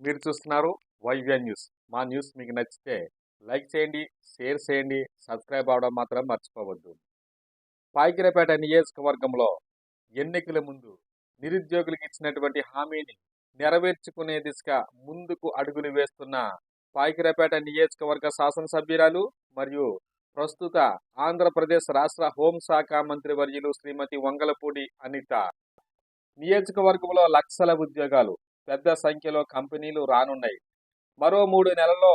మీరు చూస్తున్నారు వైవ్య న్యూస్. మా న్యూస్ మీకు నచ్చితే లైక్ చేయండి, షేర్ చేయండి, సబ్స్క్రైబ్ అవడం మాత్రం మర్చిపోవద్దు. పాయకిరపేట నియోజకవర్గంలో ఎన్నికల ముందు నిరుద్యోగులకు ఇచ్చినటువంటి హామీని నెరవేర్చుకునే దిశగా ముందుకు అడుగులు వేస్తున్న పాయకిరపేట నియోజకవర్గ శాసనసభ్యురాలు మరియు ప్రస్తుత ఆంధ్రప్రదేశ్ రాష్ట్ర హోంశాఖ మంత్రి వర్యులు శ్రీమతి వంగలపూడి అనిత. నియోజకవర్గంలో లక్షల ఉద్యోగాలు, పెద్ద సంఖ్యలో కంపెనీలు రానున్నాయి. మరో 3 నెలల్లో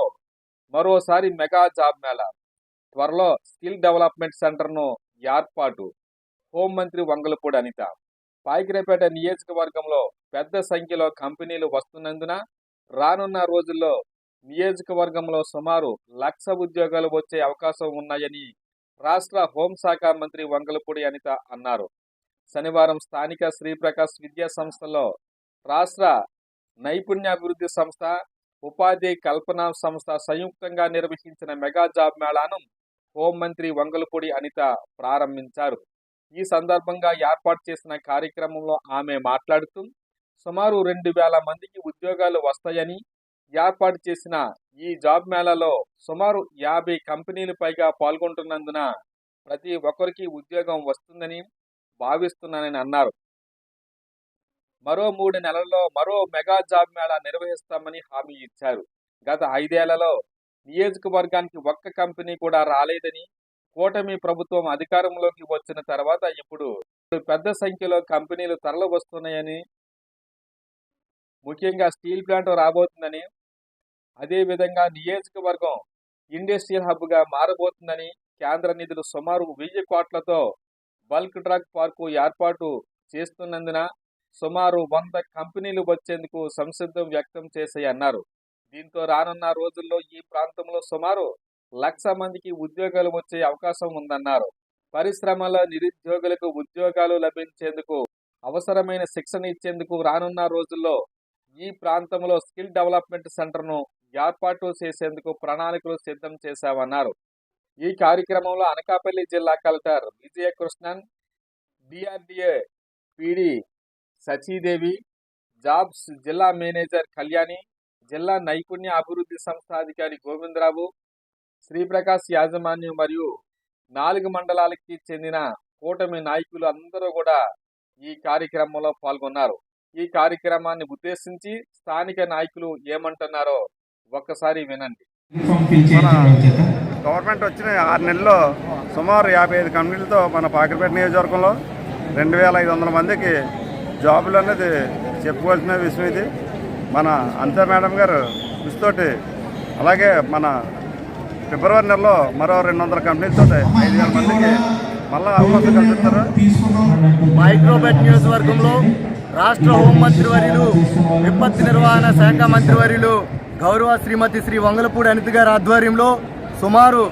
మరోసారి మెగా జాబ్ మేళా, త్వరలో స్కిల్ డెవలప్మెంట్ సెంటర్ను ఏర్పాటు. హోంమంత్రి వంగలపూడి అనిత. పాయకిరపేట నియోజకవర్గంలో పెద్ద సంఖ్యలో కంపెనీలు వస్తున్నందున రానున్న రోజుల్లో నియోజకవర్గంలో సుమారు 1,00,000 ఉద్యోగాలు వచ్చే అవకాశం ఉన్నాయని రాష్ట్ర హోంశాఖ మంత్రి వంగలపూడి అనిత అన్నారు. శనివారం స్థానిక శ్రీప్రకాష్ విద్యా సంస్థలో రాష్ట్ర నైపుణ్యాభివృద్ధి సంస్థ, ఉపాధి కల్పన సంస్థ సంయుక్తంగా నిర్వహించిన మెగా జాబ్ మేళాను హోంమంత్రి వంగలపూడి అనిత ప్రారంభించారు. ఈ సందర్భంగా ఏర్పాటు చేసిన కార్యక్రమంలో ఆమె మాట్లాడుతూ సుమారు 2,000 మందికి ఉద్యోగాలు వస్తాయని, ఏర్పాటు చేసిన ఈ జాబ్ మేళాలో సుమారు 50 కంపెనీలు పైగా పాల్గొంటున్నందున ప్రతి ఒక్కరికి ఉద్యోగం వస్తుందని భావిస్తున్నానని అన్నారు. మరో 3 నెలల్లో మరో మెగా జాబ్ మేళా నిర్వహిస్తామని హామీ ఇచ్చారు. గత 5 ఏళ్లలో నియోజకవర్గానికి ఒక్క కంపెనీ కూడా రాలేదని, కూటమి ప్రభుత్వం అధికారంలోకి వచ్చిన తర్వాత ఇప్పుడు పెద్ద సంఖ్యలో కంపెనీలు తరలి వస్తున్నాయని, ముఖ్యంగా స్టీల్ ప్లాంట్ రాబోతుందని, అదేవిధంగా నియోజకవర్గం ఇండస్ట్రియల్ హబ్గా మారబోతుందని, కేంద్ర నిధులు సుమారు 1000 కోట్లతో బల్క్ డ్రగ్ పార్కు ఏర్పాటు చేస్తున్నందున సుమారు 100 కంపెనీలు వచ్చేందుకు సంసిద్ధం వ్యక్తం చేశాయన్నారు. దీంతో రానున్న రోజుల్లో ఈ ప్రాంతంలో సుమారు 1,00,000 మందికి ఉద్యోగాలు వచ్చే అవకాశం ఉందన్నారు. పరిశ్రమల నిరుద్యోగులకు ఉద్యోగాలు లభించేందుకు అవసరమైన శిక్షణ ఇచ్చేందుకు రానున్న రోజుల్లో ఈ ప్రాంతంలో స్కిల్ డెవలప్మెంట్ సెంటర్ను ఏర్పాటు చేసేందుకు ప్రణాళికలు సిద్ధం చేశామన్నారు. ఈ కార్యక్రమంలో అనకాపల్లి జిల్లా కలెక్టర్ విజయకృష్ణన్, డిఆర్డిఏ పిడి సచీదేవి, జాబ్స్ జిల్లా మేనేజర్ కళ్యాణి, జిల్లా నైపుణ్య అభివృద్ధి సంస్థ అధికారి గోవిందరావు, శ్రీప్రకాష్ యాజమాన్యం మరియు 4 మండలాలకి చెందిన కూటమి నాయకులు అందరూ కూడా ఈ కార్యక్రమంలో పాల్గొన్నారు. ఈ కార్యక్రమాన్ని ఉద్దేశించి స్థానిక నాయకులు ఏమంటున్నారో ఒక్కసారి వినండి. గవర్నమెంట్ వచ్చిన 6 నెలల్లో సుమారు 55 కంపెనీలతో మన పాయకిరపేట నియోజకవర్గంలో 2,500 మందికి జాబులు అనేది చెప్పుకోవాల్సిన విషయం ఇది. మన అనిత మేడం గారు కృషితోటి, అలాగే మన ఫిబ్రవరి నెలలో మరో 200 కంపెనీలతో 5,000 మందికి మళ్ళీ అవకాశం కల్పిస్తారు. పాయకిరపేట నియోజకవర్గంలో రాష్ట్ర హోంమంత్రి వర్యులు, విపత్తు నిర్వహణ శాఖ మంత్రి వర్యులు గౌరవ శ్రీమతి శ్రీ వంగలపూడి అనిత గారి ఆధ్వర్యంలో సుమారు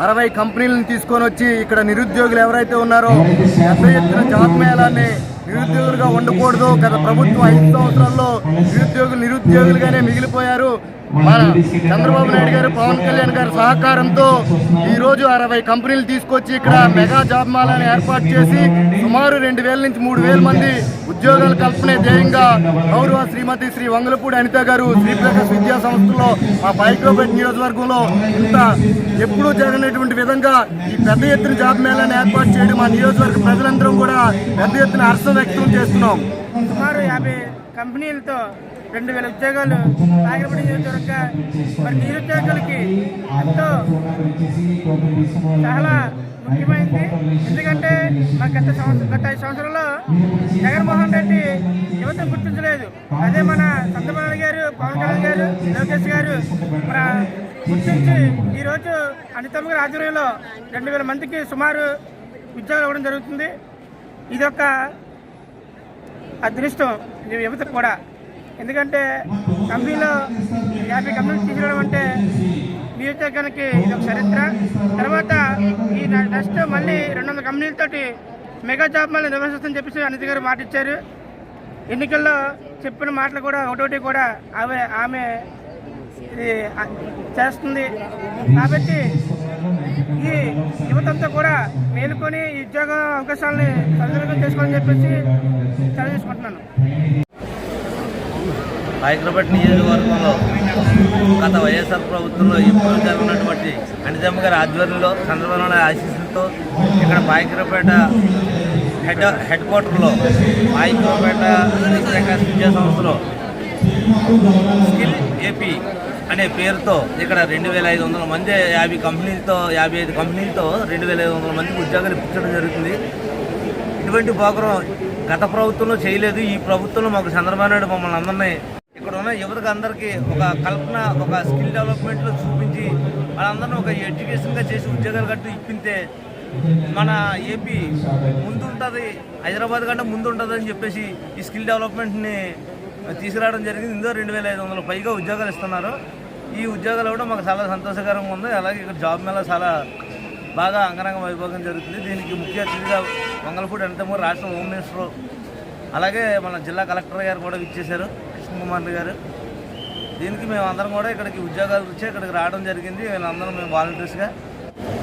60 కంపెనీలను తీసుకొని వచ్చి ఇక్కడ నిరుద్యోగులు ఎవరైతే ఉన్నారో పెద్ద ఎత్తున జాబ్ మేళాన్ని నిరుద్యోగులుగా ఉండకూడదు. గత ప్రభుత్వం 5 సంవత్సరాల్లో నిరుద్యోగులుగానే మిగిలిపోయారు. మన చంద్రబాబు నాయుడు గారు, పవన్ కళ్యాణ్ గారి సహకారంతో ఈరోజు 60 కంపెనీలు తీసుకొచ్చి ఇక్కడ మెగా జాబ్ మేళాను ఏర్పాటు చేసి సుమారు 2,000 నుంచి 3,000 మంది ఉద్యోగాలు కల్పనే ధ్యేయంగా గౌరవ శ్రీమతి శ్రీ వంగలపూడి అనిత గారు శ్రీప్రకాష్ విద్యా సంస్థలో మా పాయకిరపేట నియోజకవర్గంలో ఇంత ఎప్పుడూ జరగనటువంటి విధంగా ఈ పెద్ద ఎత్తున జాబ్ మేళాను ఏర్పాటు చేయడం మా నియోజకవర్గ ప్రజలందరం కూడా పెద్ద ఎత్తున హర్షం వ్యక్తం చేస్తున్నాం. సుమారు 50 కంపెనీలతో 2,000 ఉద్యోగాలు పాయకిరపేట నియోజకవర్గ మరి నిరుద్యోగులకి ఎంతో చాలా ముఖ్యమైనది. ఎందుకంటే గత 5 సంవత్సరాల్లో జగన్మోహన్ రెడ్డి యువతను గుర్తించలేదు. అదే మన చంద్రబాబు గారు, పవన్ కళ్యాణ్ గారు, లోకేష్ గారు మన గుర్తించి ఈరోజు అనితమ్మ గారి ఆధ్వర్యంలో 2,000 మందికి సుమారు ఉద్యోగాలు ఇవ్వడం జరుగుతుంది. ఇదొక అదృష్టం యువతకు కూడా. ఎందుకంటే కంపెనీలో 50 కంపెనీలు తీసుకురావడం అంటే నియోజకవర్గానికి ఇది ఒక చరిత్ర. తర్వాత ఈ నెక్స్ట్ మళ్ళీ 200 కంపెనీలతోటి మెగా జాబ్ మేళా నిర్వహిస్తుందని చెప్పేసి అనిత గారు మాట ఇచ్చారు. ఎన్నికల్లో చెప్పిన మాటలు కూడా ఒకటోటి కూడా ఆమె ఇది చేస్తుంది. కాబట్టి ఈ యువతంతా కూడా మేలుకొని ఈ ఉద్యోగ అవకాశాలని సద్వినియోగం చేసుకోవాలని చెప్పేసి తెలియజేసుకుంటున్నాను. పాయకరపేట నియోజకవర్గంలో గత వైఎస్ఆర్ ప్రభుత్వంలో ఎప్పుడు జరిగినటువంటి అనితమ్మ గారి ఆధ్వర్యంలో చంద్రబాబు నాయుడు ఆశీస్సులతో ఇక్కడ పాయకరపేట హెడ్ క్వార్టర్లో పాయకరపేట శ్రీప్రకాశ్ విద్యా సంస్థలో స్కిల్ ఏపీ అనే పేరుతో ఇక్కడ 2500 మంది 55 కంపెనీలతో 2500 మందికి ఉద్యోగాలు ఇప్పించడం జరుగుతుంది. ఇటువంటి ప్రోగ్రాం గత ప్రభుత్వంలో చేయలేదు. ఈ ప్రభుత్వంలో మాకు చంద్రబాబు నాయుడు మమ్మల్ని అందరినీ ఇక్కడ ఉన్న యువతకు అందరికీ ఒక కల్పన, ఒక స్కిల్ డెవలప్మెంట్లో చూపించి వాళ్ళందరినీ ఒక ఎడ్యుకేషన్గా చేసి ఉద్యోగాలు కట్టు ఇప్పితే మన ఏపీ ముందుంటుంది, హైదరాబాద్ కంటే ముందు ఉంటుంది అని చెప్పేసి ఈ స్కిల్ డెవలప్మెంట్ని తీసుకురావడం జరిగింది. ఇందులో 2500 పైగా ఉద్యోగాలు ఇస్తున్నారు. ఈ ఉద్యోగాలు కూడా మాకు చాలా సంతోషకరంగా ఉంది. అలాగే ఇక్కడ జాబ్ మేళ చాలా బాగా అంగరంగ వైభోగం జరుగుతుంది. దీనికి ముఖ్య అతిథిగా వంగలపూడి అనితమ్మ రాష్ట్ర హోమ్ మినిస్టర్, అలాగే మన జిల్లా కలెక్టర్ గారు కూడా ఇచ్చేశారు, కృష్ణకుమార్ గారు. దీనికి మేము అందరం కూడా ఇక్కడికి ఉద్యోగాలు వచ్చి ఇక్కడికి రావడం జరిగింది. వీళ్ళందరం మేము వాలంటీర్స్గా.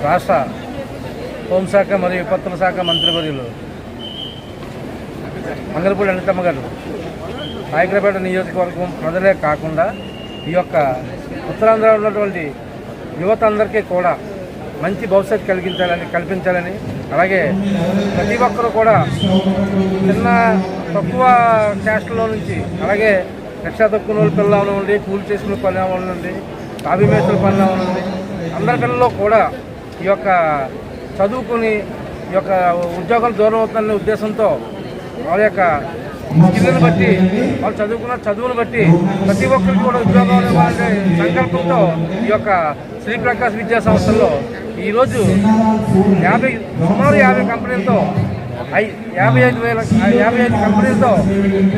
రాష్ట్ర హోంశాఖ మరియు విపత్తుల శాఖ మంత్రివర్యులు వంగలపూడి అనితమ్మ గారు పాయకరపేట నియోజకవర్గం ప్రజలే కాకుండా ఈ యొక్క ఉత్తరాంధ్రలో ఉన్నటువంటి యువత అందరికీ కూడా మంచి భవిష్యత్తు కల్పించాలని అలాగే ప్రతి ఒక్కరూ కూడా చిన్న తక్కువ క్యాస్ట్లో నుంచి అలాగే రిక్షా తక్కువ పిల్లలు ఉండి కూలి చేసుకునే పని నుండి కాఫీ మేస్తుల పని నుండి అందరి పిల్లలు కూడా ఈ యొక్క చదువుకుని ఈ యొక్క ఉద్యోగాలు దూరం అవుతుందనే ఉద్దేశంతో వాళ్ళ యొక్క స్కిల్ని బట్టి వాళ్ళు చదువుకున్న చదువును బట్టి ప్రతి ఒక్కరికి కూడా ఉద్యోగం ఇవ్వాలనే సంకల్పంతో ఈ యొక్క శ్రీప్రకాశ్ విద్యా సంస్థల్లో ఈరోజు సుమారు 50 కంపెనీలతో 55 కంపెనీలతో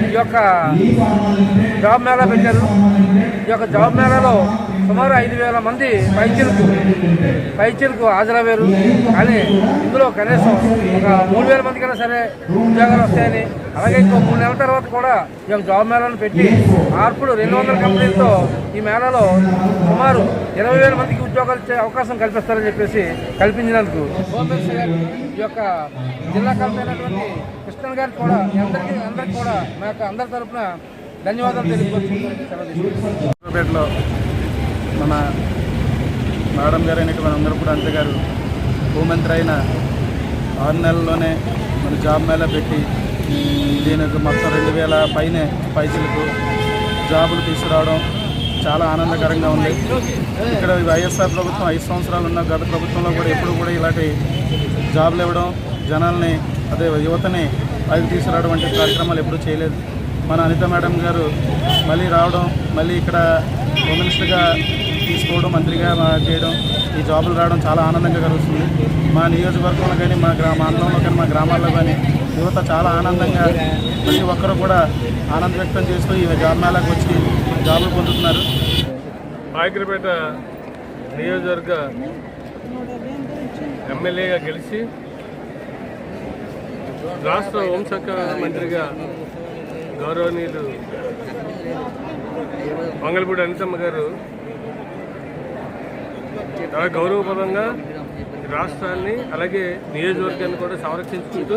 ఈ యొక్క జాబ్ మేళా పెట్టారు. ఈ యొక్క జాబ్ మేళాలో సుమారు 5000 మంది పైచిలకు హాజరయ్యారు. కానీ ఇందులో కనీసం ఒక 3000 మందికైనా సరే ఉద్యోగాలు వస్తాయని, అలాగే ఇంకో 3 నెలల తర్వాత కూడా ఈ యొక్క జాబ్ మేళాను పెట్టి మార్పులు 200 కంపెనీలతో ఈ మేళాలో సుమారు 20,000 మందికి ఉద్యోగాలు ఇచ్చే అవకాశం కల్పిస్తారని చెప్పేసి కల్పించినందుకు హోమ్ మినిస్టర్ గారు, ఈ యొక్క జిల్లా కలెక్టర్ అయినటువంటి కృష్ణన్ గారికి కూడా అందరికీ కూడా మా యొక్క అందరి తరఫున ధన్యవాదాలు పాయకరపేటలో మన మేడం గారు అయినటువంటి వంగలపూడి అనిత గారు హోంమంత్రి అయిన 6 నెలల్లోనే మన జాబ్ మేళా పెట్టి దీనికి మొత్తం 2000 పైనే పైసలకు జాబులు తీసుకురావడం చాలా ఆనందకరంగా ఉంది. ఇక్కడ వైఎస్ఆర్ ప్రభుత్వం 5 సంవత్సరాలు ఉన్న గత ప్రభుత్వంలో కూడా ఎప్పుడు కూడా ఇలాంటి జాబులు ఇవ్వడం, జనాల్ని అదే యువతని పైకి తీసుకురావడం వంటి కార్యక్రమాలు ఎప్పుడూ చేయలేదు. మన అనిత మేడం గారు మళ్ళీ రావడం, మళ్ళీ ఇక్కడ హోమ్ మినిస్టర్గా తీసుకోవడం, మంత్రిగా చేయడం, ఈ జాబులు రావడం చాలా ఆనందంగా కలుగుతుంది. మా నియోజకవర్గంలో కానీ మా మండలంలో కానీ మా గ్రామాల్లో కానీ యువత చాలా ఆనందంగా ప్రతి ఒక్కరూ కూడా ఆనందం వ్యక్తం చేస్తూ ఈ జాబ్ మేళాకు వచ్చి జాబులు పొందుతున్నారు. పాయకరపేట నియోజకవర్గ ఎమ్మెల్యేగా గెలిచి రాష్ట్ర హోంశాఖ మంత్రిగా గౌరవనీయులు వంగలపూడి అనితమ్మ గారు చాలా గౌరవప్రదంగా రాష్ట్రాన్ని అలాగే నియోజకవర్గాన్ని కూడా సంరక్షించుకుంటూ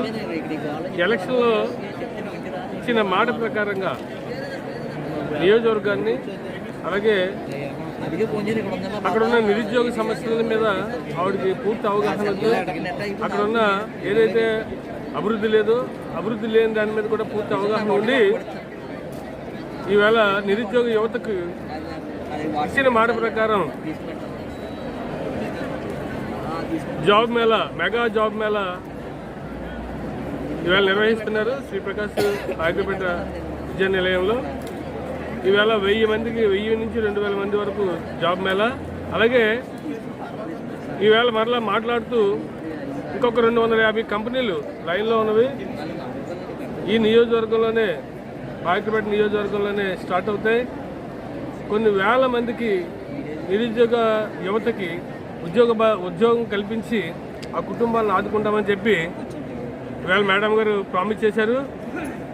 ఎలక్షన్లో ఇచ్చిన మాట ప్రకారంగా నియోజకవర్గాన్ని అలాగే అక్కడ ఉన్న నిరుద్యోగ సమస్యల మీద ఆవిడకి పూర్తి అవగాహన ఉంది. అక్కడ ఉన్న ఏదైతే అభివృద్ధి లేదో అభివృద్ధి లేని దాని మీద కూడా పూర్తి అవగాహన ఉండి ఈవేళ నిరుద్యోగ యువతకు ఇచ్చిన మాట ప్రకారం job Mela, mega job Mela ఈవేళ నిర్వహిస్తున్నారు శ్రీప్రకాశ్ పాయకరపేట విద్యా నిలయంలో. ఈవేళ 1000 నుంచి 2000 మంది వరకు జాబ్ మేళా. అలాగే ఈవేళ మరలా మాట్లాడుతూ ఇంకొక 250 కంపెనీలు లైన్లో ఉన్నవి ఈ నియోజకవర్గంలోనే, పాయకరపేట నియోజకవర్గంలోనే స్టార్ట్ అవుతాయి. కొన్ని వేల మందికి నిరుద్యోగ యువతకి ఉద్యోగం కల్పించి ఆ కుటుంబాలను ఆదుకుంటామని చెప్పి ఇవాళ మేడం గారు ప్రామిస్ చేశారు.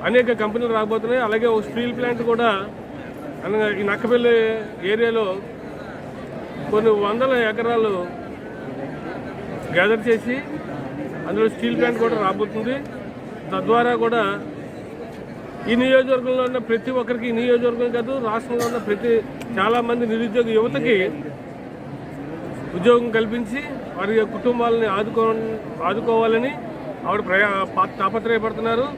అనేక కంపెనీలు రాబోతున్నాయి. అలాగే ఒక స్టీల్ ప్లాంట్ కూడా ఈ నక్కపల్లి ఏరియాలో కొన్ని 100 ఎకరాలు గ్యాదర్ చేసి అందులో స్టీల్ ప్లాంట్ కూడా రాబోతుంది. తద్వారా కూడా ఈ నియోజకవర్గంలో ఉన్న ప్రతి ఒక్కరికి, ఈ నియోజకవర్గం కాదు రాష్ట్రంలో ఉన్న చాలామంది నిరుద్యోగ యువతకి ఉద్యోగం కల్పించి వారి కుటుంబాలని ఆదుకోవాలని ఆవిడ తాపత్రయపడుతున్నారు.